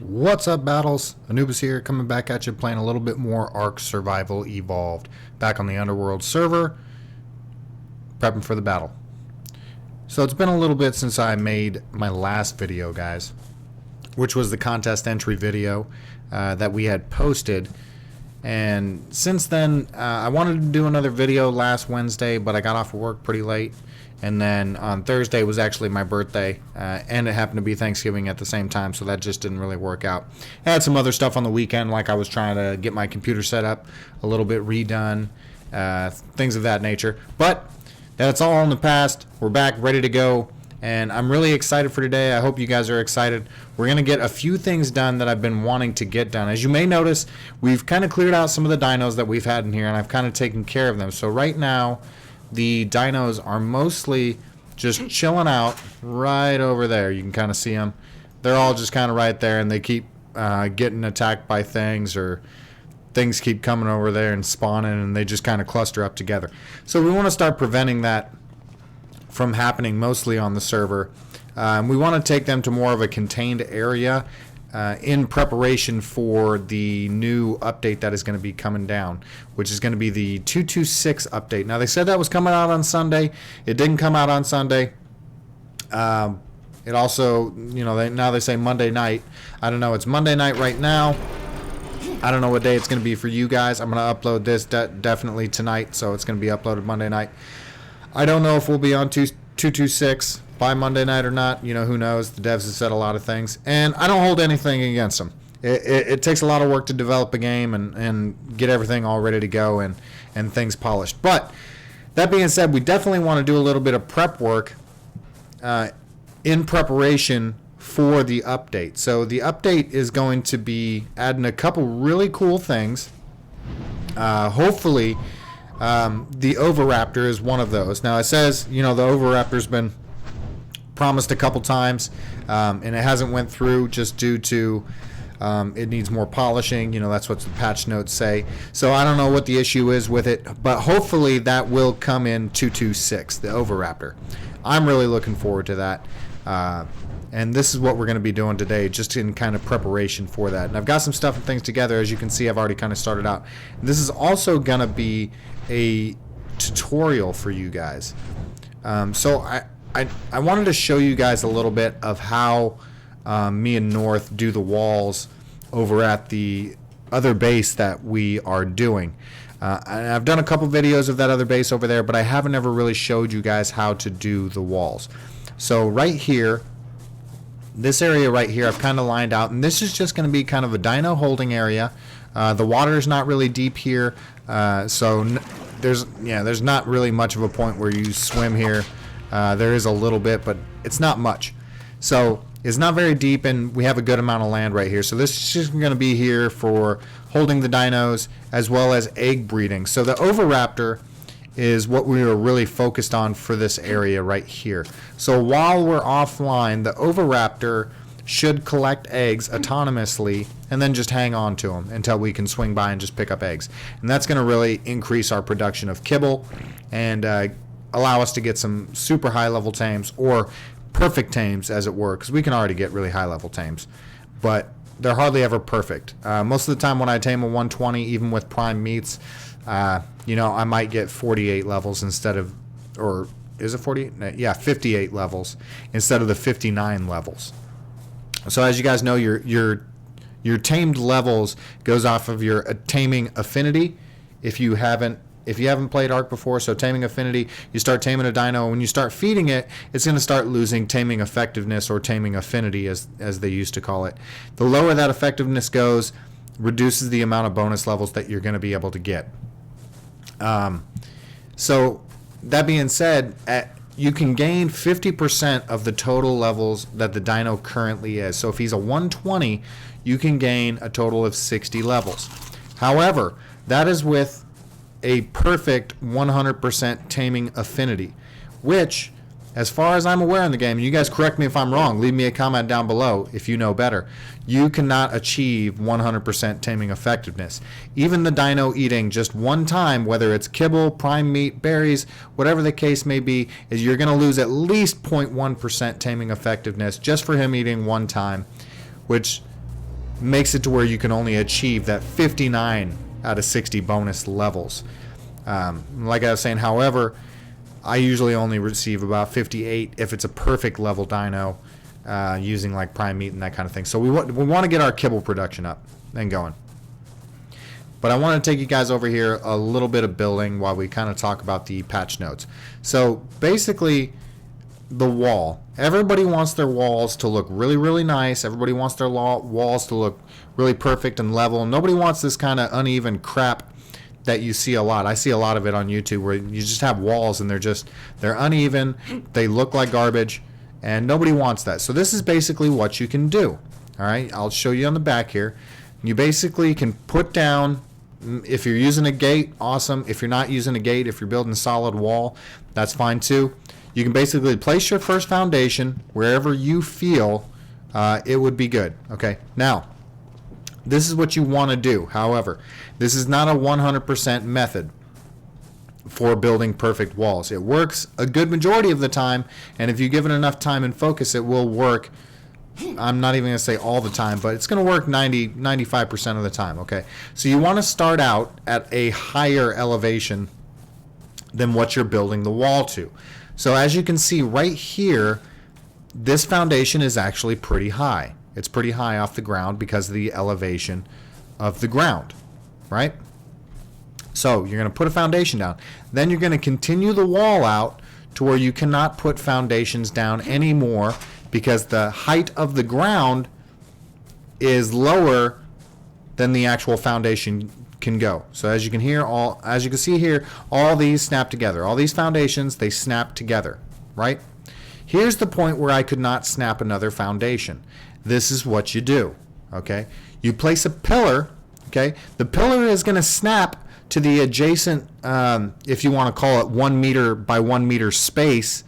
What's up, Battles? Anubis here, coming back at you playing a little bit more ARK Survival Evolved. Back on the Underworld server, prepping for the battle. So it's been a little bit since I made my last video, guys, which was the contest entry video that we had posted. And since then, I wanted to do another video last Wednesday, but I got off of work pretty late. And then on Thursday was actually my birthday, and it happened to be Thanksgiving at the same time, so that just didn't really work out. I had some other stuff on the weekend, like I was trying to get my computer set up a little bit redone, things of that nature. But that's all in the past. We're back, ready to go, and I'm really excited for today. I hope you guys are excited. We're going to get a few things done that I've been wanting to get done. As you may notice, we've kind of cleared out some of the dinos that we've had in here, and I've kind of taken care of them. So right now, the dinos are mostly just chilling out right over there. You can kind of see them. They're all just kind of right there, and they keep getting attacked by things, or things keep coming over there and spawning, and they just kind of cluster up together. So we want to start preventing that from happening mostly on the server. We want to take them to more of a contained area in preparation for the new update that is going to be coming down, which is going to be the 226 update. Now, they said that was coming out on Sunday. It didn't come out on Sunday. It also, now they say Monday night. I don't know. It's Monday night right now. I don't know what day it's going to be for you guys. I'm going to upload this definitely tonight, so it's going to be uploaded Monday night. I don't know if we'll be on 226 by Monday night or not. Who knows? The devs have said a lot of things, and I don't hold anything against them. It takes a lot of work to develop a game and get everything all ready to go and things polished. But that being said, we definitely want to do a little bit of prep work in preparation for the update. So the update is going to be adding a couple really cool things. Hopefully, the Oviraptor is one of those. Now, it says, the Oviraptor's been promised a couple times, and it hasn't went through just due to it needs more polishing. That's what the patch notes say. So I don't know what the issue is with it, but hopefully that will come in 226, the Oviraptor. I'm really looking forward to that. And this is what we're going to be doing today, just in kind of preparation for that. And I've got some stuff and things together. As you can see, I've already kind of started out. This is also going to be a tutorial for you guys. So I wanted to show you guys a little bit of how me and North do the walls over at the other base that we are doing. And I've done a couple videos of that other base over there, but I haven't ever really showed you guys how to do the walls. So right here, this area right here, I've kind of lined out, and this is just going to be kind of a dino holding area. The water is not really deep here, so there's not really much of a point where you swim here. There is a little bit, but it's not much. So it's not very deep, and we have a good amount of land right here. So this is just going to be here for holding the dinos as well as egg breeding. So the Oviraptor is what we were really focused on for this area right here. So while we're offline, the Oviraptor should collect eggs autonomously and then just hang on to them until we can swing by and just pick up eggs. And that's going to really increase our production of kibble and allow us to get some super high level tames, or perfect tames as it were, because we can already get really high level tames, but they're hardly ever perfect. Most of the time when I tame a 120, even with prime meats, I might get 48 levels instead of, or is it 48? Yeah, 58 levels instead of the 59 levels. So as you guys know, your tamed levels goes off of your taming affinity. If you haven't played ARK before, so taming affinity, you start taming a dino, and when you start feeding it, it's going to start losing taming effectiveness, or taming affinity as they used to call it. The lower that effectiveness goes, reduces the amount of bonus levels that you're going to be able to get. So that being said, you can gain 50% of the total levels that the dino currently is. So if he's a 120, you can gain a total of 60 levels. However, that is with a perfect 100% taming affinity, which, as far as I'm aware in the game, and you guys correct me if I'm wrong, leave me a comment down below if you know better, you cannot achieve 100% taming effectiveness. Even the dino eating just one time, whether it's kibble, prime meat, berries, whatever the case may be, is you're going to lose at least 0.1% taming effectiveness just for him eating one time, which makes it to where you can only achieve that 59 out of 60 bonus levels. Like I was saying, however, I usually only receive about 58 if it's a perfect level dino, using like prime meat and that kind of thing. So we want to get our kibble production up and going. But I want to take you guys over here a little bit of building while we kind of talk about the patch notes. So basically, the wall. Everybody wants their walls to look really, really nice. Everybody wants their walls to look really perfect and level. Nobody wants this kind of uneven crap that you see a lot. I see a lot of it on YouTube where you just have walls and they're uneven. They look like garbage, and nobody wants that. So this is basically what you can do. All right, I'll show you on the back here. You basically can put down, if you're using a gate, awesome. If you're not using a gate, if you're building a solid wall, that's fine too. You can basically place your first foundation wherever you feel it would be good. Okay, now this is what you want to do. However, this is not a 100% method for building perfect walls. It works a good majority of the time, and if you give it enough time and focus, it will work. I'm not even going to say all the time, but it's going to work 95% of the time. Okay, so you want to start out at a higher elevation than what you're building the wall to. So as you can see right here, this foundation is actually pretty high. It's pretty high off the ground because of the elevation of the ground, right? So you're going to put a foundation down. Then you're going to continue the wall out to where you cannot put foundations down anymore because the height of the ground is lower than the actual foundation can go. So as you can see here, all these snap together. All these foundations, they snap together, right? Here's the point where I could not snap another foundation. This is what you do, okay? You place a pillar, okay? The pillar is going to snap to the adjacent, if you want to call it 1 meter by 1 meter space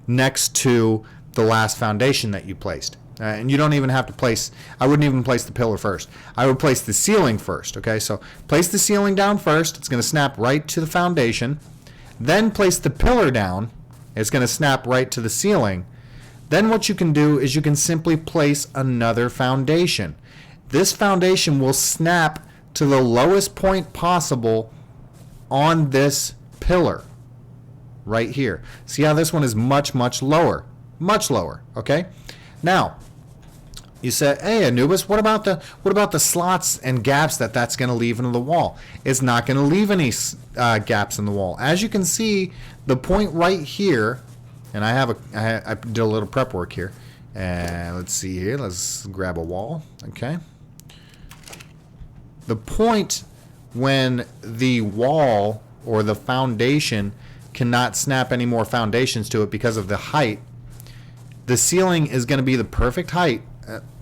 next to the last foundation that you placed. And you don't even have to place, I wouldn't even place the pillar first. I would place the ceiling first, okay? So place the ceiling down first. It's going to snap right to the foundation. Then place the pillar down. It's going to snap right to the ceiling. Then what you can do is you can simply place another foundation. This foundation will snap to the lowest point possible on this pillar right here. See how this one is much, much lower? Much lower, okay? Now, you say, hey, Anubis, what about the slots and gaps that's going to leave into the wall? It's not going to leave any gaps in the wall. As you can see, the point right here, and I did a little prep work here. And let's see here. Let's grab a wall. Okay. The point when the wall or the foundation cannot snap any more foundations to it because of the height, the ceiling is going to be the perfect height,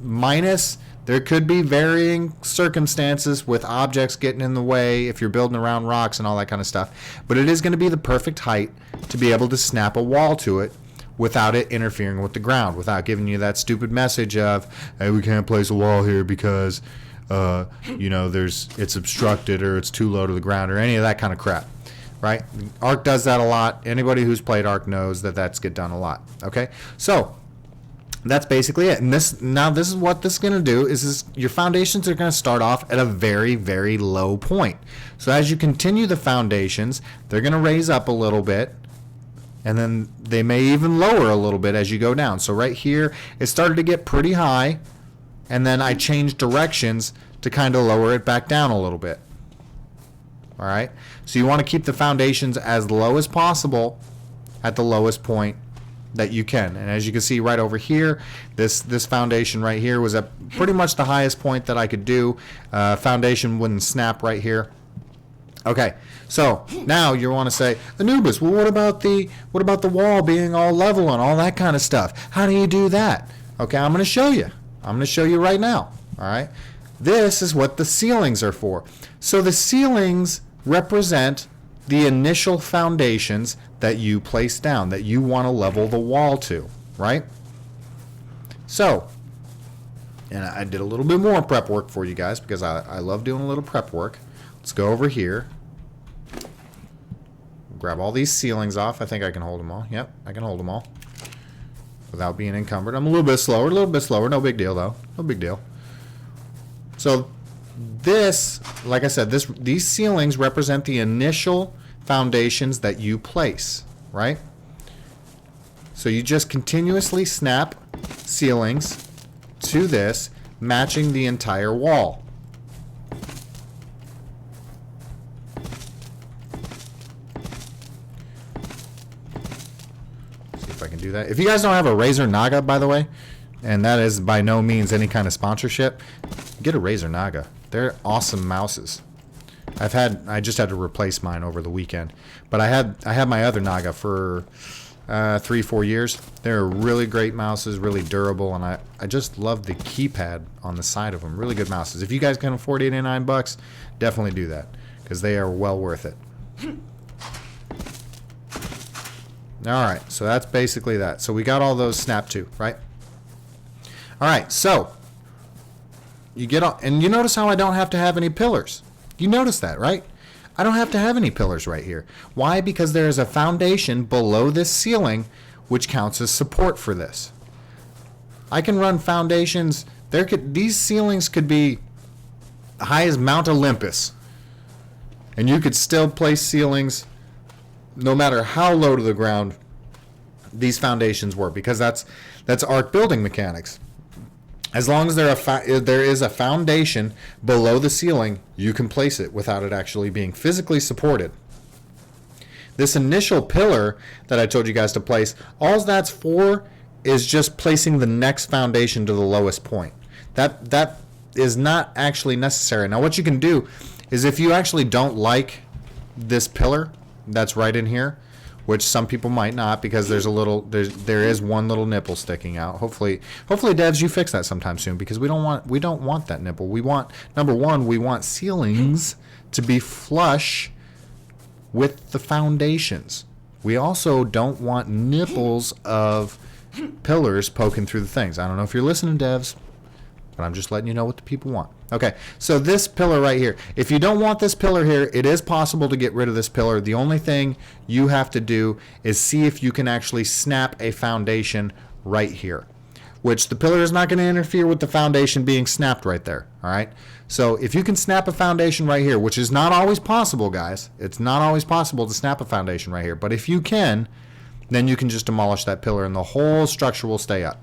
minus there could be varying circumstances with objects getting in the way if you're building around rocks and all that kind of stuff, but it is going to be the perfect height to be able to snap a wall to it without it interfering with the ground, without giving you that stupid message of, hey, we can't place a wall here because it's obstructed or it's too low to the ground or any of that kind of crap. Right? ARK does that a lot. Anybody who's played ARK knows that that's get done a lot. Okay? So that's basically it. And this is what this is going to do is your foundations are going to start off at a very, very low point. So as you continue the foundations, they're going to raise up a little bit, and then they may even lower a little bit as you go down. So right here, it started to get pretty high, and then I changed directions to kind of lower it back down a little bit. All right, so you want to keep the foundations as low as possible at the lowest point that you can. And as you can see right over here, this foundation right here was at pretty much the highest point that I could do. Foundation wouldn't snap right here. Okay, so now you want to say, Anubis, well, what about the wall being all level and all that kind of stuff? How do you do that? Okay, I'm going to show you. I'm going to show you right now. All right, this is what the ceilings are for. So the ceilings represent the initial foundations that you place down, that you want to level the wall to, right? So, and I did a little bit more prep work for you guys because I love doing a little prep work. Let's go over here. Grab all these ceilings off. I think I can hold them all. Yep, I can hold them all without being encumbered. I'm a little bit slower, no big deal though. No big deal. So this, like I said, these ceilings represent the initial foundations that you place, right? So you just continuously snap ceilings to this, matching the entire wall. See if I can do that. If you guys don't have a Razer Naga, by the way, and that is by no means any kind of sponsorship, get a Razer Naga. They're awesome mouses. I just had to replace mine over the weekend, but I had my other Naga for 3-4 years. They're really great mouses, really durable, and I just love the keypad on the side of them. Really good mouses. If you guys can afford $89, definitely do that, because they are well worth it. Alright, so that's basically that. So we got all those snapped to, right? Alright, so you get on, and you notice how I don't have to have any pillars. You notice that, right? I don't have to have any pillars right here. Why? Because there is a foundation below this ceiling which counts as support for this. I can run foundations. These ceilings could be high as Mount Olympus, and you could still place ceilings no matter how low to the ground these foundations were, because that's ARK building mechanics. As long as there is a foundation below the ceiling, you can place it without it actually being physically supported. This initial pillar that I told you guys to place, all that's for is just placing the next foundation to the lowest point. That is not actually necessary. Now what you can do is, if you actually don't like this pillar that's right in here, which some people might not, because there is one little nipple sticking out. Hopefully devs, you fix that sometime soon, because we don't want that nipple. We want, number one, we want ceilings to be flush with the foundations. We also don't want nipples of pillars poking through the things. I don't know if you're listening, devs, but I'm just letting you know what the people want. Okay, so this pillar right here. If you don't want this pillar here, it is possible to get rid of this pillar. The only thing you have to do is see if you can actually snap a foundation right here, which the pillar is not going to interfere with the foundation being snapped right there. All right, so if you can snap a foundation right here, which is not always possible, guys. It's not always possible to snap a foundation right here, but if you can, then you can just demolish that pillar and the whole structure will stay up.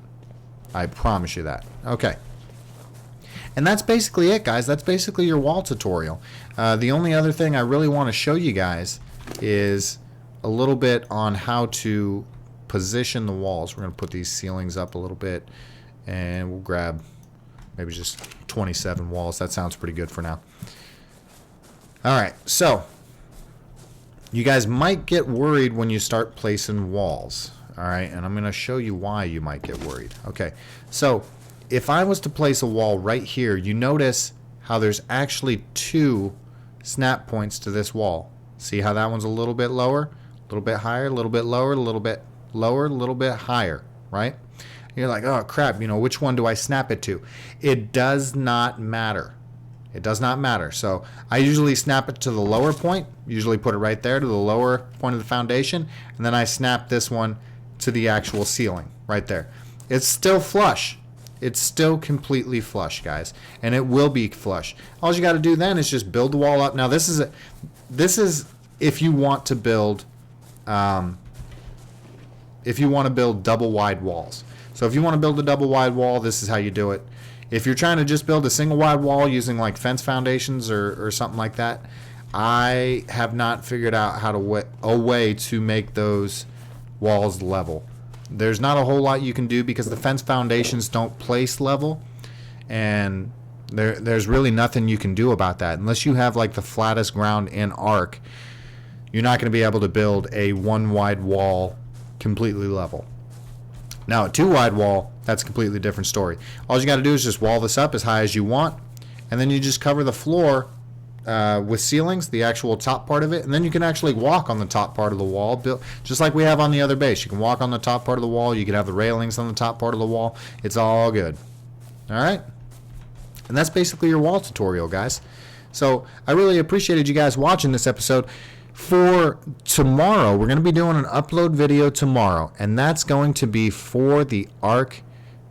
I promise you that. Okay. And that's basically it, guys. That's basically your wall tutorial. The only other thing I really want to show you guys is a little bit on how to position the walls. We're going to put these ceilings up a little bit, and we'll grab maybe just 27 walls. That sounds pretty good for now. Alright, so you guys might get worried when you start placing walls. Alright, and I'm going to show you why you might get worried. Okay, so if I was to place a wall right here, you notice how there's actually two snap points to this wall. See how that one's a little bit lower, a little bit higher, a little bit lower, a little bit lower, a little bit higher, right? You're like, oh crap, which one do I snap it to? It does not matter. It does not matter. So I usually snap it to the lower point, usually put it right there to the lower point of the foundation, and then I snap this one to the actual ceiling right there. It's still flush. It's still completely flush, guys, and it will be flush. All you got to do then is just build the wall up. Now this is if you want to build double wide walls. So if you want to build a double wide wall, this is how you do it. If you're trying to just build a single wide wall using like fence foundations or something like that, I have not figured out a way to make those walls level. There's not a whole lot you can do because the fence foundations don't place level, and there's really nothing you can do about that. Unless you have like the flattest ground in ARK, you're not going to be able to build a one wide wall completely level. Now a two wide wall, that's a completely different story. All you got to do is just wall this up as high as you want, and then you just cover the floor with ceilings, the actual top part of it, and then you can actually walk on the top part of the wall, just like we have on the other base. You can walk on the top part of the wall, you can have the railings on the top part of the wall. It's all good. Alright? And that's basically your wall tutorial, guys. So I really appreciated you guys watching this episode. For tomorrow, we're going to be doing an upload video tomorrow, and that's going to be for the ARK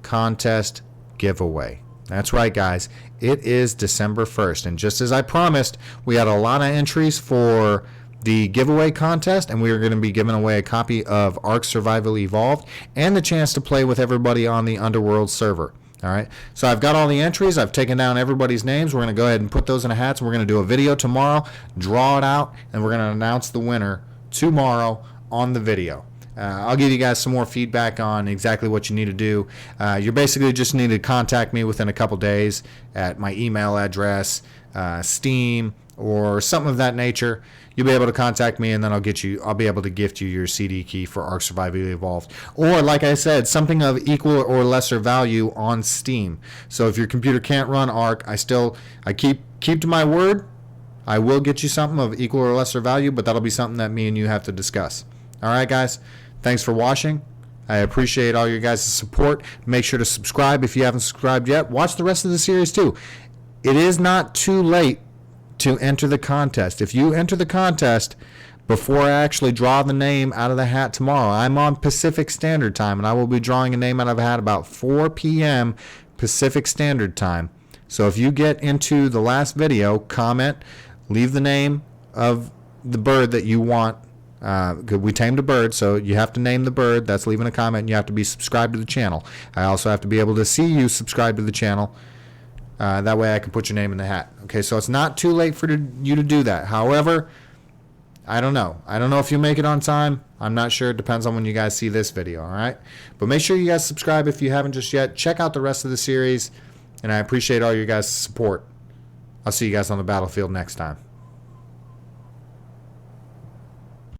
contest giveaway. That's right, guys. It is December 1st. And just as I promised, we had a lot of entries for the giveaway contest, and we are going to be giving away a copy of ARK Survival Evolved and the chance to play with everybody on the Underworld server. All right, so I've got all the entries. I've taken down everybody's names. We're going to go ahead and put those in a hat. And we're going to do a video tomorrow, draw it out, and we're going to announce the winner tomorrow on the video. I'll give you guys some more feedback on exactly what you need to do. You basically just need to contact me within a couple days at my email address, Steam, or something of that nature. You'll be able to contact me, and then I'll be able to gift you your CD key for ARK Survival Evolved. Or, like I said, something of equal or lesser value on Steam. So if your computer can't run ARK, I keep to my word. I will get you something of equal or lesser value, but that'll be something that me and you have to discuss. All right, guys. Thanks for watching. I appreciate all your guys' support. Make sure to subscribe if you haven't subscribed yet. Watch the rest of the series too. It is not too late to enter the contest. If you enter the contest before I actually draw the name out of the hat tomorrow, I'm on Pacific Standard Time, and I will be drawing a name out of a hat about 4 p.m. Pacific Standard Time. So if you get into the last video, comment, leave the name of the bird that you want. We tamed a bird, so you have to name the bird. That's leaving a comment, and you have to be subscribed to the channel. I also have to be able to see you subscribe to the channel. That way I can put your name in the hat. Okay, so it's not too late for you to do that. However, I don't know. I don't know if you make it on time. I'm not sure. It depends on when you guys see this video, all right? But make sure you guys subscribe if you haven't just yet. Check out the rest of the series, and I appreciate all your guys' support. I'll see you guys on the battlefield next time.